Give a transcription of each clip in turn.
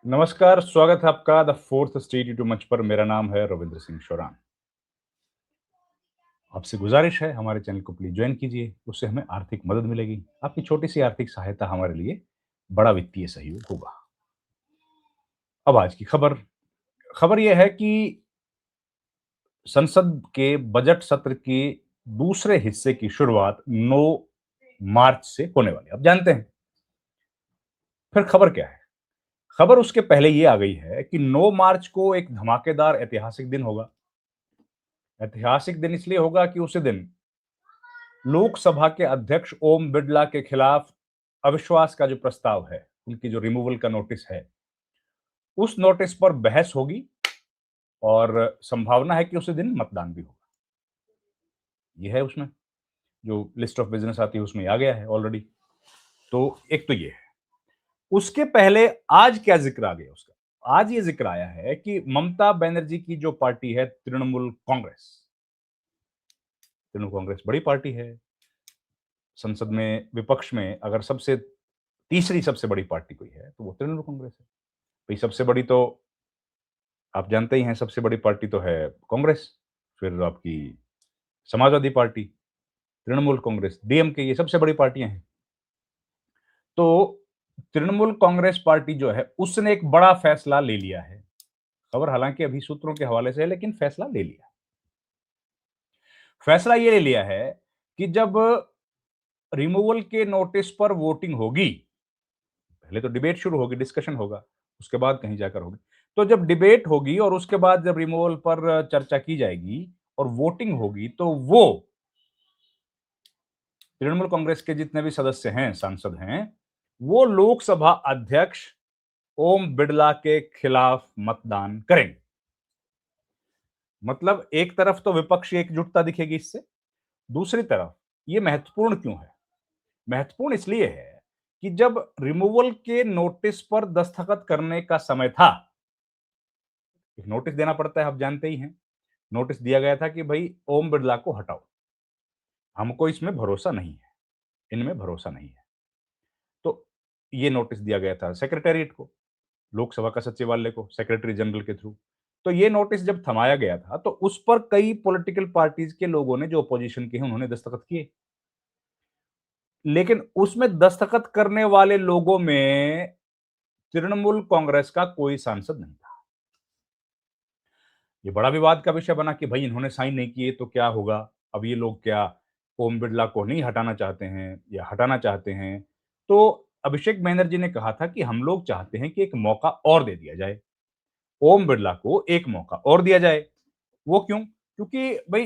नमस्कार, स्वागत है आपका द फोर्थ स्टेट यूट्यूब मंच पर। मेरा नाम है रविंद्र सिंह शोरान। आपसे गुजारिश है हमारे चैनल को प्लीज ज्वाइन कीजिए, उससे हमें आर्थिक मदद मिलेगी। आपकी छोटी सी आर्थिक सहायता हमारे लिए बड़ा वित्तीय सहयोग होगा। अब आज की खबर खबर यह है कि संसद के बजट सत्र के दूसरे हिस्से की शुरुआत 9 मार्च से होने वाली है। अब जानते हैं फिर खबर क्या है। खबर उसके पहले ये आ गई है कि 9 मार्च को एक धमाकेदार ऐतिहासिक दिन होगा। ऐतिहासिक दिन इसलिए होगा कि उसी दिन लोकसभा के अध्यक्ष ओम बिरला के खिलाफ अविश्वास का जो प्रस्ताव है, उनकी जो रिमूवल का नोटिस है, उस नोटिस पर बहस होगी और संभावना है कि उसी दिन मतदान भी होगा। यह है उसमें जो लिस्ट ऑफ बिजनेस आती है उसमें आ गया है ऑलरेडी। तो एक तो ये है। उसके पहले आज क्या जिक्र आ गया उसका? आज ये जिक्र आया है कि ममता बनर्जी की जो पार्टी है तृणमूल कांग्रेस, तृणमूल कांग्रेस बड़ी पार्टी है। संसद में विपक्ष में अगर सबसे तीसरी सबसे बड़ी पार्टी कोई है तो वो तृणमूल कांग्रेस है। भाई सबसे बड़ी तो आप जानते ही हैं, सबसे बड़ी पार्टी तो है कांग्रेस, फिर आपकी समाजवादी पार्टी, तृणमूल कांग्रेस, डीएमके, ये सबसे बड़ी पार्टियां हैं। तो तृणमूल कांग्रेस पार्टी जो है उसने एक बड़ा फैसला ले लिया है। खबर हालांकि अभी सूत्रों के हवाले से है, लेकिन फैसला ले लिया। फैसला ये ले लिया है कि जब रिमूवल के नोटिस पर वोटिंग होगी, पहले तो डिबेट शुरू होगी, डिस्कशन होगा, उसके बाद कहीं जाकर होगी। तो जब डिबेट होगी और उसके बाद जब रिमूवल पर चर्चा की जाएगी और वोटिंग होगी, तो वो तृणमूल कांग्रेस के जितने भी सदस्य हैं, सांसद हैं, वो लोकसभा अध्यक्ष ओम बिरला के खिलाफ मतदान करेंगे। मतलब एक तरफ तो विपक्षी एकजुटता दिखेगी इससे, दूसरी तरफ ये महत्वपूर्ण क्यों है? महत्वपूर्ण इसलिए है कि जब रिमूवल के नोटिस पर दस्तखत करने का समय था, एक नोटिस देना पड़ता है, आप जानते ही हैं। नोटिस दिया गया था कि भाई ओम बिरला को हटाओ, हमको इसमें भरोसा नहीं है, इनमें भरोसा नहीं है। तो ये नोटिस दिया गया था सेक्रेटेरिएट को, लोकसभा का सचिवालय को, सेक्रेटरी जनरल के थ्रू। तो ये नोटिस जब थमाया गया था तो उस पर कई पॉलिटिकल पार्टीज के लोगों ने, जो अपोजिशन के हैं, उन्होंने दस्तखत किए। लेकिन उसमें दस्तखत करने वाले लोगों में तृणमूल कांग्रेस का कोई सांसद नहीं था। ये बड़ा विवाद का विषय बना कि भाई इन्होंने साइन नहीं किए तो क्या होगा? अब ये लोग क्या ओम बिरला को नहीं हटाना चाहते हैं या हटाना चाहते हैं? तो अभिषेक बैनर्जी ने कहा था कि हम लोग चाहते हैं कि एक मौका और दे दिया जाए, ओम बिरला को एक मौका और दिया जाए। वो क्यों? क्योंकि भाई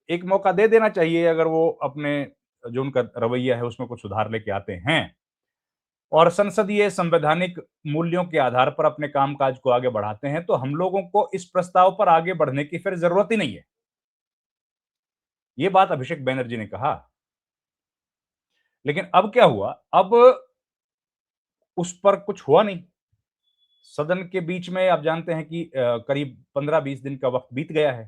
एक मौका दे देना चाहिए अगर वो अपने जो उनका रवैया है उसमें कुछ सुधार लेके आते हैं और संसदीय संवैधानिक मूल्यों के आधार पर अपने कामकाज को आगे बढ़ाते हैं, तो हम लोगों को इस प्रस्ताव पर आगे बढ़ने की फिर जरूरत ही नहीं है। ये बात अभिषेक बैनर्जी ने कहा। लेकिन अब क्या हुआ? अब उस पर कुछ हुआ नहीं। सदन के बीच में आप जानते हैं कि करीब 15-20 दिन का वक्त बीत गया है,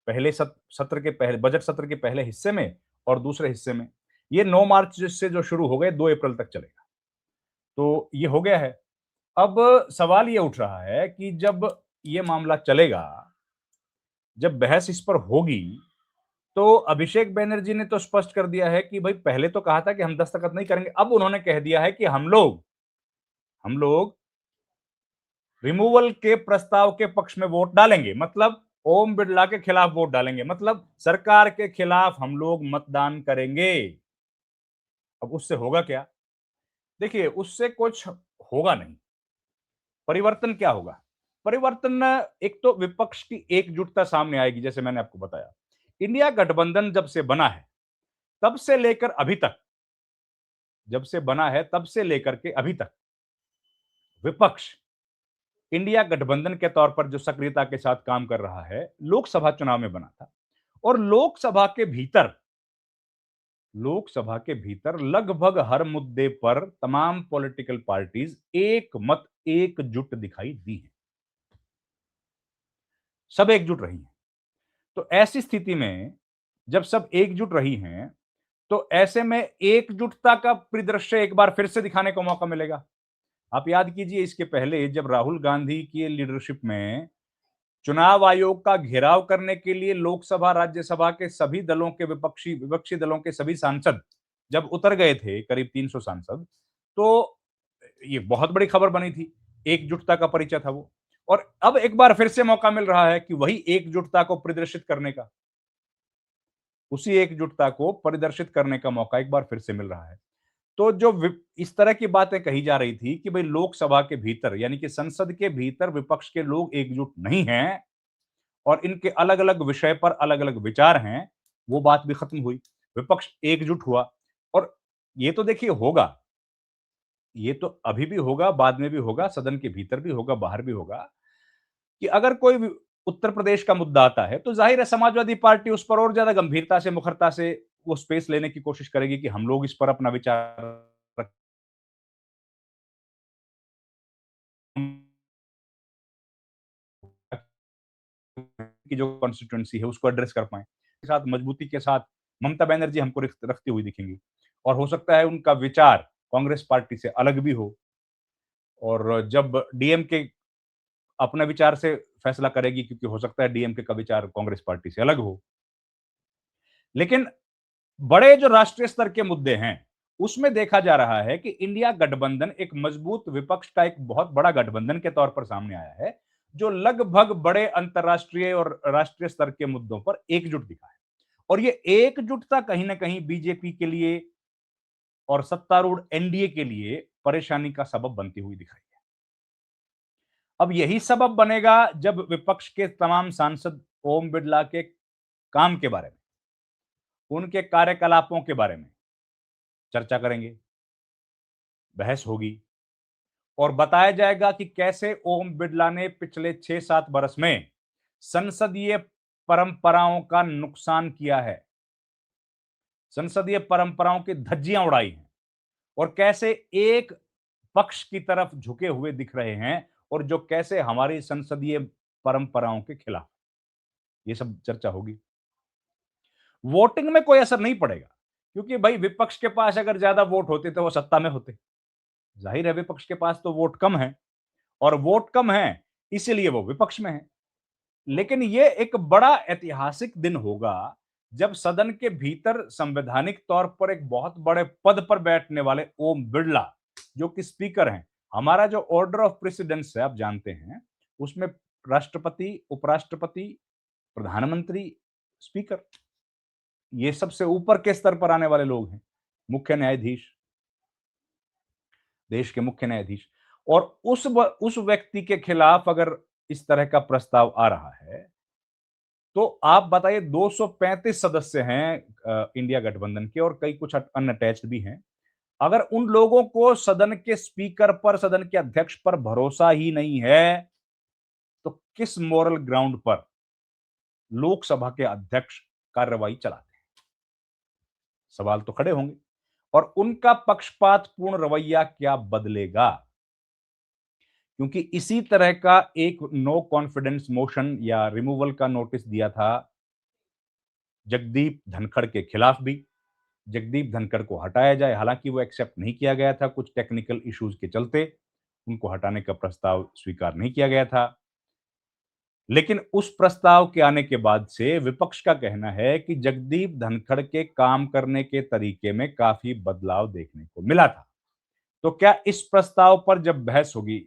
पहले सत्र के पहले, बजट सत्र के पहले हिस्से में और दूसरे हिस्से में। ये 9 मार्च से जो शुरू हो गए 2 अप्रैल तक चलेगा। तो ये हो गया है। अब सवाल ये उठ रहा है कि जब ये मामला चलेगा, जब बहस इस पर होगी, तो अभिषेक बैनर्जी ने तो स्पष्ट कर दिया है कि भाई पहले तो कहा था कि हम दस्तखत नहीं करेंगे, अब उन्होंने कह दिया है कि हम लोग रिमूवल के प्रस्ताव के पक्ष में वोट डालेंगे। मतलब ओम बिरला के खिलाफ वोट डालेंगे, मतलब सरकार के खिलाफ हम लोग मतदान करेंगे। अब उससे होगा क्या? देखिए, उससे कुछ होगा नहीं। परिवर्तन क्या होगा? परिवर्तन, एक तो विपक्ष की एकजुटता सामने आएगी। जैसे मैंने आपको बताया, इंडिया गठबंधन जब से बना है तब से लेकर अभी तक, जब से बना है तब से लेकर के अभी तक विपक्ष इंडिया गठबंधन के तौर पर जो सक्रियता के साथ काम कर रहा है, लोकसभा चुनाव में बना था। और लोकसभा के भीतर लगभग हर मुद्दे पर तमाम पॉलिटिकल पार्टीज एक मत एकजुट दिखाई दी है, सब एकजुट रही हैं। तो ऐसी स्थिति में जब सब एकजुट रही हैं, तो ऐसे में एकजुटता का परिदृश्य एक बार फिर से दिखाने को मौका मिलेगा। आप याद कीजिए इसके पहले जब राहुल गांधी की लीडरशिप में चुनाव आयोग का घेराव करने के लिए लोकसभा राज्यसभा के सभी दलों के विपक्षी दलों के सभी सांसद जब उतर गए थे, करीब 300 सांसद, तो ये बहुत बड़ी खबर बनी थी। एकजुटता का परिचय था वो। और अब एक बार फिर से मौका मिल रहा है कि वही एकजुटता को प्रदर्शित करने का, उसी एकजुटता को प्रदर्शित करने का मौका एक बार फिर से मिल रहा है। तो जो इस तरह की बातें कही जा रही थी कि भाई लोकसभा के भीतर यानी कि संसद के भीतर विपक्ष के लोग एकजुट नहीं हैं और इनके अलग-अलग विषय पर अलग-अलग विचार हैं, वो बात भी खत्म हुई। विपक्ष एकजुट हुआ और ये तो देखिए होगा, ये तो अभी भी होगा, बाद में भी होगा, सदन के भीतर भी होगा, बाहर भी होगा कि अगर कोई उत्तर प्रदेश का मुद्दा आता है, तो ज़ाहिर है समाजवादी पार्टी उस पर और ज़्यादा गंभीरता से, मुखरता से वो स्पेस लेने की कोशिश करेगी कि हम लोग इस पर अपना विचार रखें की जो कॉन्स्टिट्यूएंसी है उसको एड्रेस कर पाएँ। के साथ मजबूती के साथ ममता बनर्जी हमको रखती हुई दिखेंगी और हो सकता है उनका विचार कांग्रेस पार्टी से अलग भी हो और जब डीएमके अपने विचार से फैसला करेगी क्योंकि हो सकता है डीएमके का विचार कांग्रेस पार्टी से अलग हो। लेकिन बड़े जो राष्ट्रीय स्तर के मुद्दे हैं, उसमें देखा जा रहा है कि इंडिया गठबंधन एक मजबूत विपक्ष का एक बहुत बड़ा गठबंधन के तौर पर सामने आया है, जो लगभग बड़े अंतर्राष्ट्रीय और राष्ट्रीय स्तर के मुद्दों पर एकजुट दिखा है। और ये एकजुटता कहीं न कहीं बीजेपी के लिए और सत्तारूढ़ एनडीए के लिए परेशानी का सबब बनती हुई दिख रही है। अब यही सबब बनेगा जब विपक्ष के तमाम सांसद ओम बिड़ला के काम के बारे में, उनके कार्यकलापों के बारे में चर्चा करेंगे, बहस होगी और बताया जाएगा कि कैसे ओम बिड़ला ने पिछले 6-7 बरस में संसदीय परंपराओं का नुकसान किया है, संसदीय परंपराओं की धज्जियां उड़ाई हैं और कैसे एक पक्ष की तरफ झुके हुए दिख रहे हैं और जो कैसे हमारी संसदीय परंपराओं के खिलाफ, ये सब चर्चा होगी। वोटिंग में कोई असर नहीं पड़ेगा क्योंकि भाई विपक्ष के पास अगर ज्यादा वोट होते तो वो सत्ता में होते। जाहिर है विपक्ष के पास तो वोट कम है और वोट कम है इसीलिए वो विपक्ष में है। लेकिन ये एक बड़ा ऐतिहासिक दिन होगा जब सदन के भीतर संवैधानिक तौर पर एक बहुत बड़े पद पर बैठने वाले ओम बिड़ला जो कि स्पीकर हैं, हमारा जो ऑर्डर ऑफ प्रेसिडेंस है आप जानते हैं, उसमें राष्ट्रपति, उपराष्ट्रपति, प्रधानमंत्री, स्पीकर, ये सबसे ऊपर के स्तर पर आने वाले लोग हैं। मुख्य न्यायाधीश, देश के मुख्य न्यायाधीश और उस व्यक्ति के खिलाफ अगर इस तरह का प्रस्ताव आ रहा है, तो आप बताइए 235 सदस्य हैं इंडिया गठबंधन के और कई कुछ अनअटैच्ड भी हैं। अगर उन लोगों को सदन के स्पीकर पर, सदन के अध्यक्ष पर भरोसा ही नहीं है, तो किस मॉरल ग्राउंड पर लोकसभा के अध्यक्ष कार्रवाई चलाते हैं? सवाल तो खड़े होंगे और उनका पक्षपातपूर्ण रवैया क्या बदलेगा? क्योंकि इसी तरह का एक नो कॉन्फिडेंस मोशन या रिमूवल का नोटिस दिया था जगदीप धनखड़ के खिलाफ भी। जगदीप धनखड़ को हटाया जाए, हालांकि वो एक्सेप्ट नहीं किया गया था कुछ टेक्निकल इश्यूज के चलते, उनको हटाने का प्रस्ताव स्वीकार नहीं किया गया था। लेकिन उस प्रस्ताव के आने के बाद से विपक्ष का कहना है कि जगदीप धनखड़ के काम करने के तरीके में काफी बदलाव देखने को मिला था। तो क्या इस प्रस्ताव पर जब बहस होगी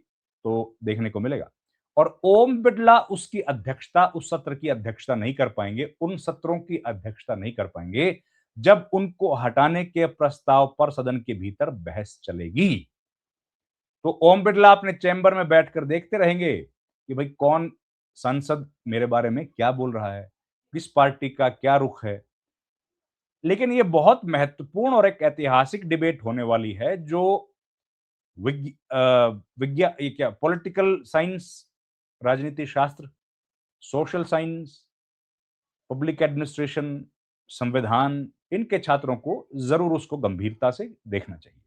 तो देखने को मिलेगा और ओम बिड़ला उसकी अध्यक्षता, उस सत्र की अध्यक्षता नहीं कर पाएंगे, उन सत्रों की अध्यक्षता नहीं कर पाएंगे जब उनको हटाने के प्रस्ताव पर सदन के भीतर बहस चलेगी। तो ओम बिड़ला अपने चैम्बर में बैठकर देखते रहेंगे कि भाई कौन सांसद मेरे बारे में क्या बोल रहा है, किस पार्टी का क्या रुख है। लेकिन ये बहुत महत्वपूर्ण और एक ऐतिहासिक डिबेट होने वाली है जो विज्ञा ये क्या पॉलिटिकल साइंस, राजनीति शास्त्र, सोशल साइंस, पब्लिक एडमिनिस्ट्रेशन, संविधान, इनके छात्रों को जरूर उसको गंभीरता से देखना चाहिए।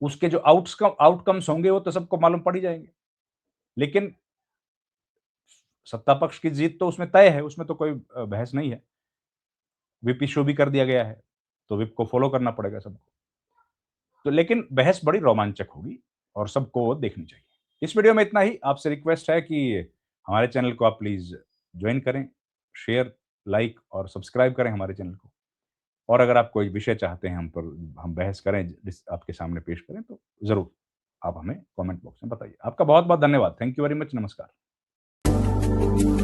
उसके जो आउटकम्स होंगे वो तो सबको मालूम पड़ ही जाएंगे। लेकिन सत्ता पक्ष की जीत तो उसमें तय है, उसमें तो कोई बहस नहीं है। व्हिप इश्यू भी कर दिया गया है, तो व्हिप को फॉलो करना पड़ेगा सबको। तो लेकिन बहस बड़ी रोमांचक होगी और सबको देखनी चाहिए। इस वीडियो में इतना ही। आपसे रिक्वेस्ट है कि हमारे चैनल को आप प्लीज़ जॉइन करें, शेयर, लाइक और सब्सक्राइब करें हमारे चैनल को। और अगर आप कोई विषय चाहते हैं हम बहस करें, जिस आपके सामने पेश करें, तो ज़रूर आप हमें कमेंट बॉक्स में बताइए। आपका बहुत-बहुत धन्यवाद। Thank you very much. नमस्कार।